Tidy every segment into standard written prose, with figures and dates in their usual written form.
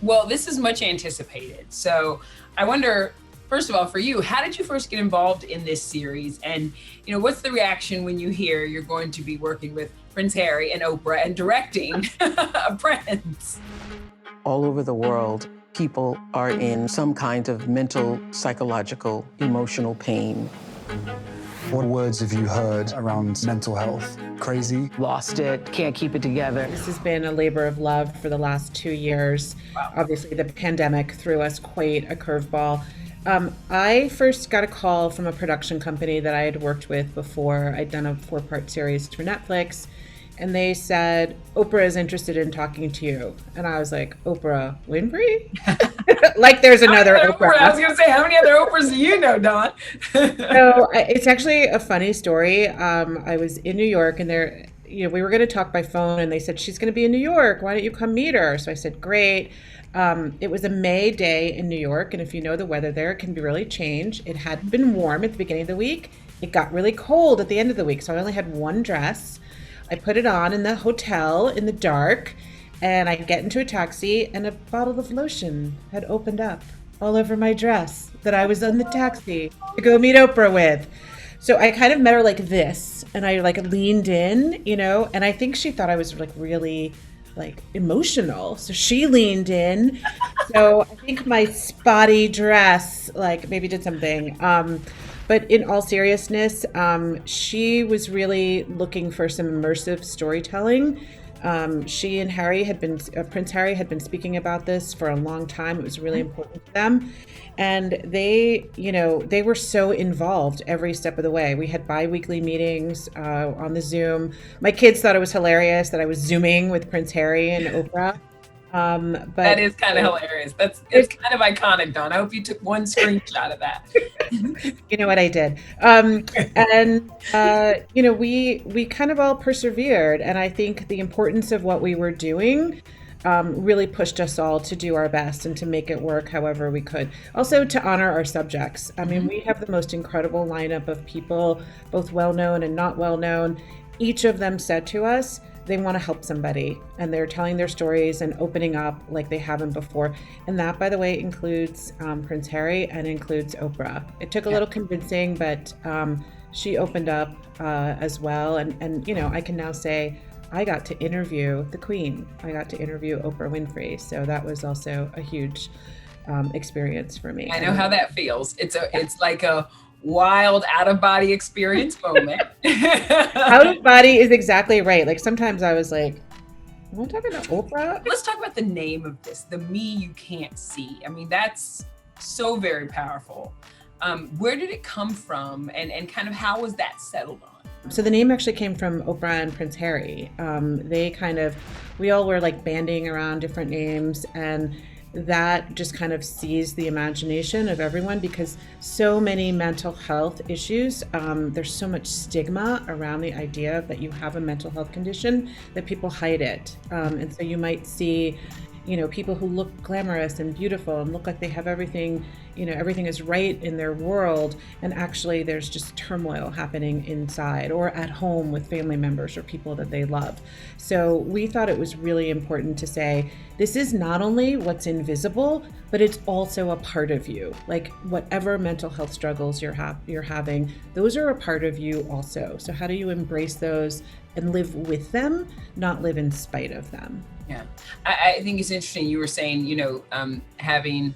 Well, this is much anticipated. So I wonder, first of all, for you, how did you first get involved in this series? And, what's the reaction when you hear you're going to be working with Prince Harry and Oprah and directing a Prince? All over the world, people are in some kind of mental, psychological, emotional pain. What words have you heard around mental health? Crazy? Lost it, can't keep it together. This has been a labor of love for the last 2 years. Wow. Obviously, the pandemic threw us quite a curveball. I first got a call from a production company that I had worked with before. I'd done a 4-part series for Netflix. And they said, Oprah is interested in talking to you. And I was like, Oprah Winfrey? Like there's another Oprah. I was going to say, how many other Oprahs do you know, Dawn? So it's actually a funny story. I was in New York and we were going to talk by phone and they said, she's going to be in New York. Why don't you come meet her? So I said, great. It was a May day in New York. And if you know the weather there, it can be really change. It had been warm at the beginning of the week. It got really cold at the end of the week. So I only had one dress. I put it on in the hotel in the dark, and I get into a taxi, and a bottle of lotion had opened up all over my dress that I was in the taxi to go meet Oprah with. So I kind of met her like this, and I leaned in, and I think she thought I was really emotional. So she leaned in. So I think my spotty dress maybe did something. But in all seriousness, she was really looking for some immersive storytelling. She and Prince Harry had been speaking about this for a long time. It was really important to them. And they were so involved every step of the way. We had bi-weekly meetings on the Zoom. My kids thought it was hilarious that I was Zooming with Prince Harry and Oprah. But that is kind of hilarious. It's kind of iconic, Dawn. I hope you took one screenshot of that. You know what I did. We kind of all persevered. And I think the importance of what we were doing really pushed us all to do our best and to make it work however we could. Also to honor our subjects. I mean, we have the most incredible lineup of people, both well-known and not well-known. Each of them said to us, they want to help somebody and they're telling their stories and opening up like they haven't before. And that, by the way, includes Prince Harry and includes Oprah. It took a little convincing, but she opened up as well. And I can now say I got to interview the Queen. I got to interview Oprah Winfrey. So that was also a huge experience for me. I know how that feels. It's like a wild out-of-body experience moment. Out-of-body is exactly right. Sometimes I was like, am I talking to Oprah? Let's talk about the name of this, The Me You Can't See. I mean, that's so very powerful. Where did it come from and kind of how was that settled on? So the name actually came from Oprah and Prince Harry. We all were banding around different names, and that just kind of seized the imagination of everyone because so many mental health issues, there's so much stigma around the idea that you have a mental health condition that people hide it. And so you might see, people who look glamorous and beautiful and look like they have everything, everything is right in their world. And actually there's just turmoil happening inside or at home with family members or people that they love. So we thought it was really important to say, this is not only what's invisible, but it's also a part of you. Whatever mental health struggles you're having, those are a part of you also. So how do you embrace those and live with them, not live in spite of them? Yeah, I think it's interesting. You were saying, having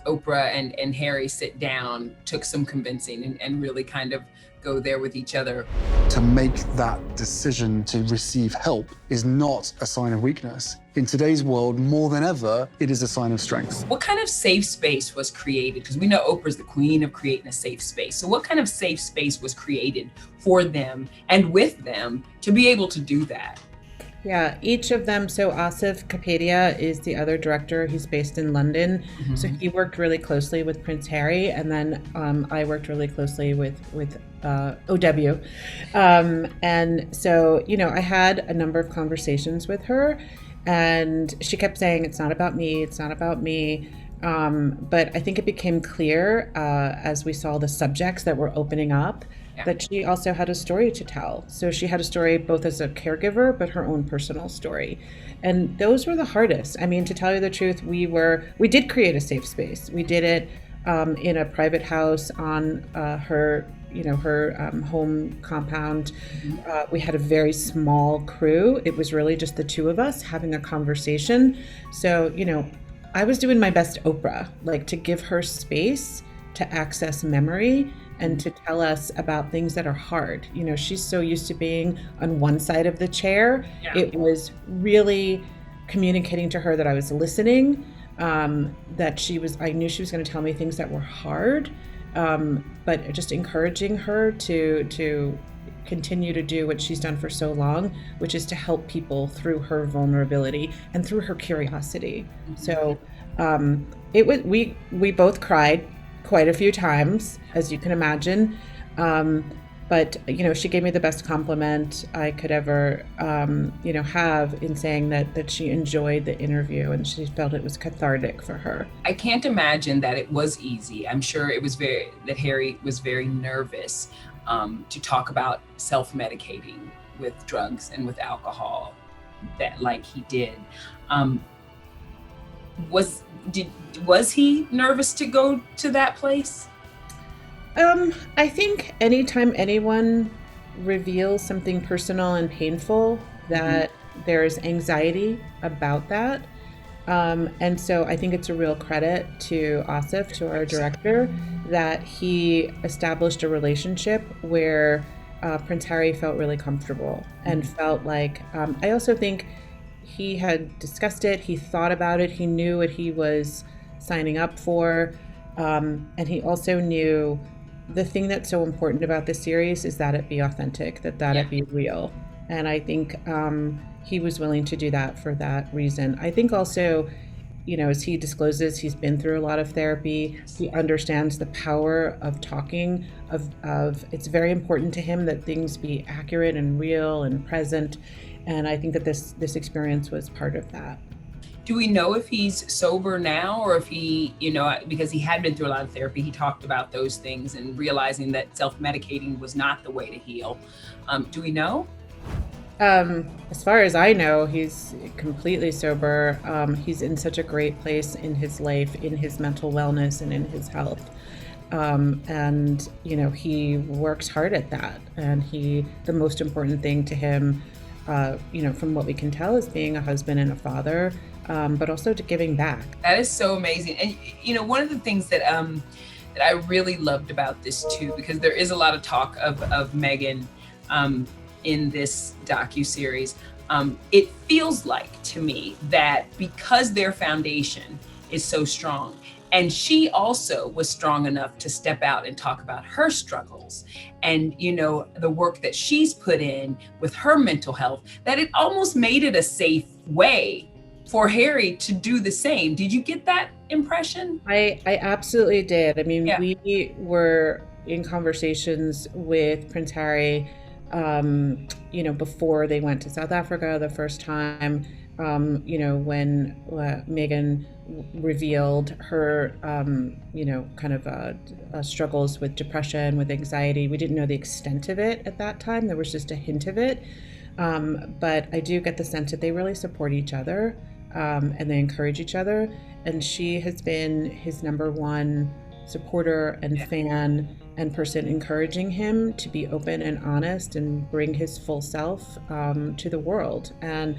Oprah and Harry sit down took some convincing and really kind of go there with each other. To make that decision to receive help is not a sign of weakness. In today's world, more than ever, it is a sign of strength. What kind of safe space was created? Because we know Oprah's the queen of creating a safe space. So what kind of safe space was created for them and with them to be able to do that? Yeah, each of them. So Asif Kapadia is the other director. He's based in London. Mm-hmm. So he worked really closely with Prince Harry. And then I worked really closely with OW. And so, I had a number of conversations with her. And she kept saying, it's not about me. It's not about me. But I think it became clear as we saw the subjects that were opening up that she also had a story to tell. So she had a story both as a caregiver, but her own personal story. And those were the hardest. I mean, to tell you the truth, we did create a safe space. We did it in a private house on her home compound. We had a very small crew. It was really just the two of us having a conversation. So, I was doing my best Oprah, like to give her space to access memory and to tell us about things that are hard. She's so used to being on one side of the chair. Yeah. It was really communicating to her that I was listening, that I knew she was going to tell me things that were hard, but just encouraging her to continue to do what she's done for so long, which is to help people through her vulnerability and through her curiosity. Mm-hmm. So we both cried quite a few times, as you can imagine. But she gave me the best compliment I could ever, have in saying that she enjoyed the interview and she felt it was cathartic for her. I can't imagine that it was easy. I'm sure that Harry was very nervous to talk about self-medicating with drugs and with alcohol, that like he did. Was he nervous to go to that place? I think anytime anyone reveals something personal and painful, that there's anxiety about that. And so I think it's a real credit to Asif, to our director, that he established a relationship where Prince Harry felt really comfortable and felt like, I also think he had discussed it, he thought about it, he knew what he was signing up for, and he also knew the thing that's so important about this series is that it be authentic, that it be real. And I think he was willing to do that for that reason. I think also, as he discloses, he's been through a lot of therapy. He understands the power of talking, of it's very important to him that things be accurate and real and present. And I think that this experience was part of that. Do we know if he's sober now, or if he, because he had been through a lot of therapy, he talked about those things and realizing that self-medicating was not the way to heal. Do we know? As far as I know, he's completely sober. He's in such a great place in his life, in his mental wellness and in his health. And, he works hard at that. And the most important thing to him, from what we can tell, is being a husband and a father. But also to giving back. That is so amazing. And, one of the things that I really loved about this too, because there is a lot of talk of Meghan in this docuseries, it feels like to me that because their foundation is so strong, and she also was strong enough to step out and talk about her struggles and, the work that she's put in with her mental health, that it almost made it a safe way for Harry to do the same. Did you get that impression? I absolutely did. I mean, we were in conversations with Prince Harry, before they went to South Africa the first time, when Meghan revealed her, struggles with depression, with anxiety. We didn't know the extent of it at that time. There was just a hint of it. But I do get the sense that they really support each other. And they encourage each other. And she has been his number one supporter and fan and person encouraging him to be open and honest and bring his full self to the world. And,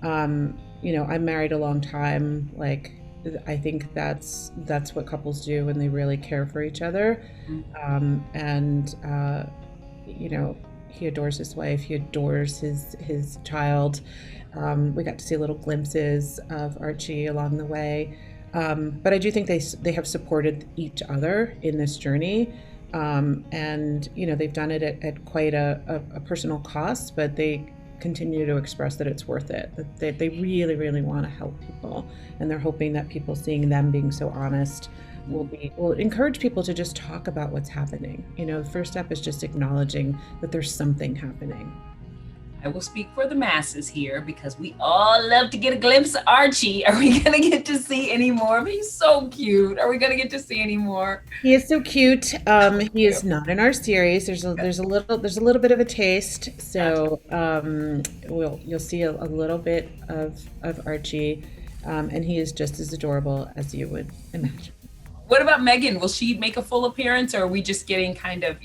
I'm married a long time. Like, I think that's what couples do when they really care for each other. He adores his wife. He adores his child. We got to see little glimpses of Archie along the way. But I do think they have supported each other in this journey. And, they've done it at quite a personal cost, but they continue to express that it's worth it, that they really, really want to help people. And they're hoping that people seeing them being so honest will encourage people to just talk about what's happening. The first step is just acknowledging that there's something happening. I will speak for the masses here because we all love to get a glimpse of Archie. Are we going to get to see any more of him? He's so cute. Are we going to get to see any more? He is so cute. He is not in our series. There's a little bit of a taste. So you'll see a little bit of Archie, and he is just as adorable as you would imagine. What about Meghan? Will she make a full appearance, or are we just getting kind of,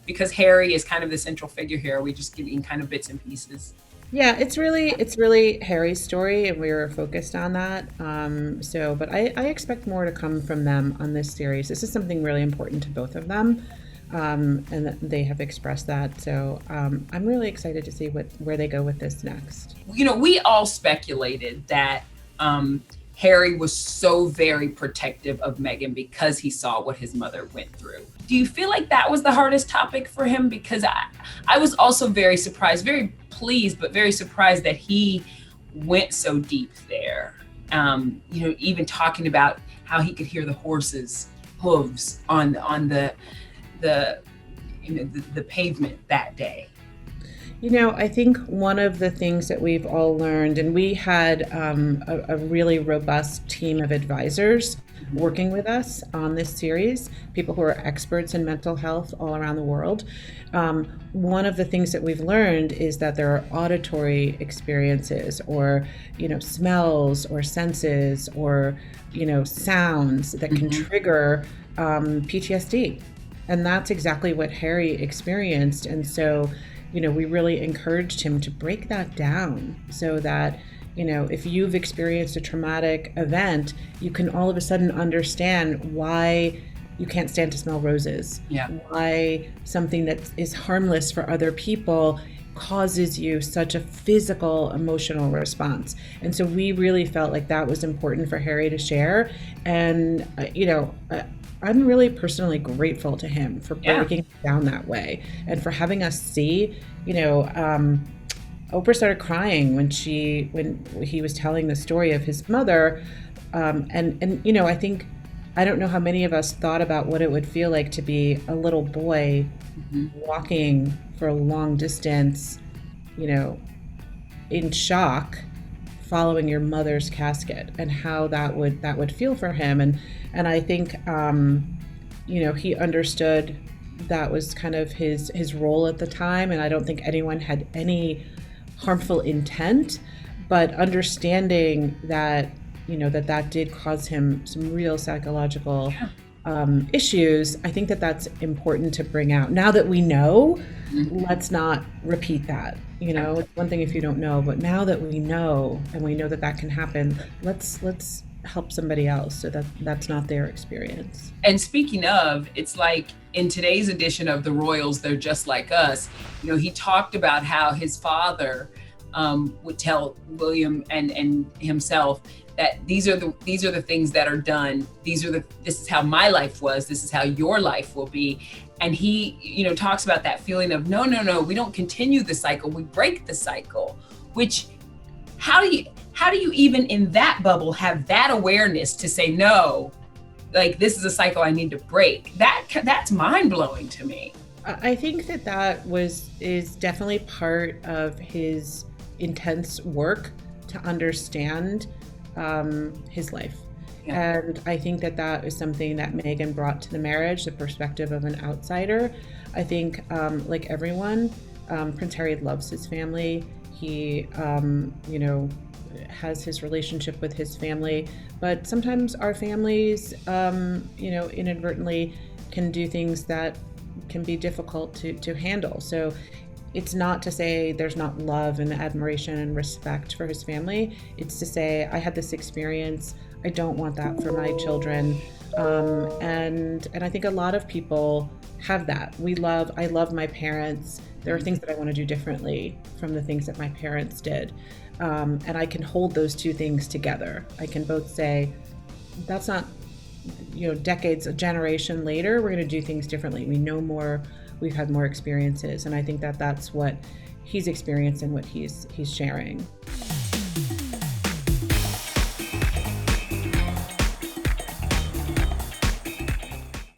because Harry is kind of the central figure here, are we just getting kind of bits and pieces? Yeah, it's really Harry's story, and we were focused on that. But I expect more to come from them on this series. This is something really important to both of them, and they have expressed that. So I'm really excited to see where they go with this next. We all speculated that Harry was so very protective of Meghan because he saw what his mother went through. Do you feel like that was the hardest topic for him? Because I was also very surprised, very pleased, but very surprised that he went so deep there. Even talking about how he could hear the horses' hooves on the pavement that day. I think one of the things that we've all learned, and we had a really robust team of advisors working with us on this series, people who are experts in mental health all around the world. One of the things that we've learned is that there are auditory experiences or, smells or senses or, sounds that can trigger PTSD. And that's exactly what Harry experienced. And so, we really encouraged him to break that down so that, if you've experienced a traumatic event, you can all of a sudden understand why you can't stand to smell roses. Yeah. Why something that is harmless for other people causes you such a physical, emotional response. And so we really felt like that was important for Harry to share. And, I'm really personally grateful to him for breaking it down that way and for having us see, Oprah started crying when he was telling the story of his mother. I think, I don't know how many of us thought about what it would feel like to be a little boy walking for a long distance, in shock, following your mother's casket, and how that would feel for him. And I think, he understood that was kind of his role at the time. And I don't think anyone had any harmful intent, but understanding that, that did cause him some real psychological issues. I think that's important to bring out. Now that we know, let's not repeat that. It's one thing if you don't know, but now that we know, and we know that can happen, let's help somebody else so that that's not their experience. And speaking of, it's like in today's edition of The Royals, They're Just Like Us, he talked about how his father would tell William and himself that these are the things that are done. This is how my life was. This is how your life will be. And he, talks about that feeling of no, we don't continue the cycle. We break the cycle. Which, how do you even in that bubble have that awareness to say no? Like, this is a cycle I need to break. That's mind blowing to me. I think that is definitely part of his intense work to understand his life. Yeah. And I think that is something that Meghan brought to the marriage, the perspective of an outsider. I think, like everyone, Prince Harry loves his family. He, has his relationship with his family, but sometimes our families, inadvertently can do things that can be difficult to handle. So it's not to say there's not love and admiration and respect for his family. It's to say, I had this experience. I don't want that for my children. And I think a lot of people have that. I love my parents. There are things that I want to do differently from the things that my parents did. And I can hold those two things together. I can both say, that's not, decades, a generation later, we're going to do things differently. We know more, we've had more experiences. And I think that's what he's experienced and what he's sharing.